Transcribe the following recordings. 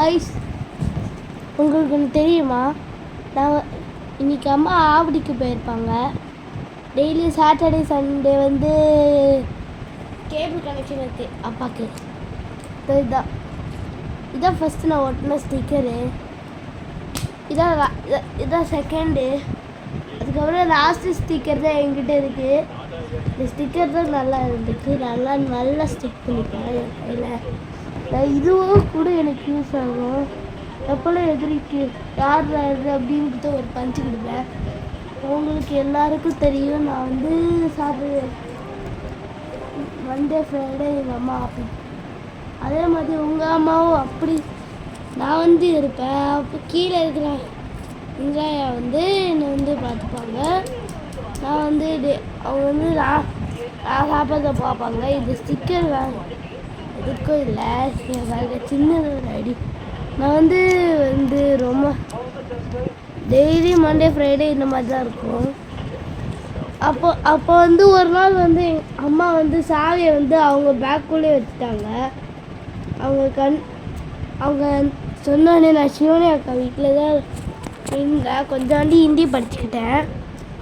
Guys, உங்களுக்கு ஒன்று தெரியுமா? நான் இன்னைக்கு அம்மா ஆவடிக்கு போயிருப்பாங்க. டெய்லி சாட்டர்டே சண்டே வந்து கேபிள் கனெக்ஷன் இருக்குது அப்பாவுக்கு. இதான் ஃபஸ்ட்டு நான் ஒட்டின ஸ்டிக்கரு. இதான் செகண்டு. அதுக்கப்புறம் லாஸ்ட்டு ஸ்டிக்கர் தான் என்கிட்ட இருக்குது. இந்த ஸ்டிக்கர் தான் நல்லா இருந்துச்சு. நல்லா ஸ்டிக் பண்ணிப்பேன் என் கையில். இதுவும் கூட எனக்கு யூஸ் ஆகும். எப்போல்லாம் எதிரிக்கு யார் அப்படின்ட்டு ஒரு பஞ்சு கொடுப்பேன். உங்களுக்கு எல்லாருக்கும் தெரியும், நான் வந்து சாட்டர்டே மண்டே ஃப்ரைடே எங்கள் அம்மா ஆஃபீஸ். அதே மாதிரி உங்கள் அம்மாவும் அப்படி நான் வந்து இருப்பேன். அப்போ கீழே இருக்கிற இந்திராயா வந்து என்னை வந்து பார்த்துப்பாங்க. நான் வந்து அவங்க வந்து நான் சாப்பிட்றத பார்ப்பாங்க. இது ஸ்டிக்கர் எதுக்கும் இல்லை, வேறு சின்னது ஒரு ஐடி. நான் வந்து ரொம்ப டெய்லி மண்டே ஃப்ரைடே இந்த மாதிரி தான் இருக்கும். அப்போ வந்து ஒரு நாள் வந்து எங்கள் அம்மா வந்து சாவியை வந்து அவங்க பேக்குள்ளே வச்சுட்டாங்க. அவங்க சொன்னோடனே நான் சிவனி அக்கா வீட்டில் தான் இருந்தேன். கொஞ்சாண்டி ஹிந்தி படிச்சுக்கிட்டேன்.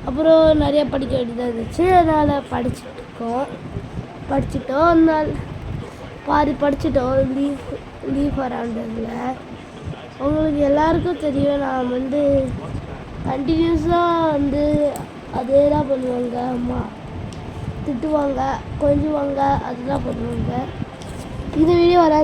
அப்புறம் நிறையா படிக்க வேண்டியதாக இருந்துச்சு. அதனால் படிச்சிட்டோம். அதனால் பாதி படிச்சிட்டோம் லீவ் வராண்டதில். உங்களுக்கு எல்லாருக்கும் தெரியும், நான் வந்து கண்டினியூஸாக வந்து அதே தான் பண்ணுவாங்க. அம்மா திட்டுவாங்க, கொஞ்சுவாங்க, அதுதான் பண்ணுவாங்க. இந்த வீடியோ வராது.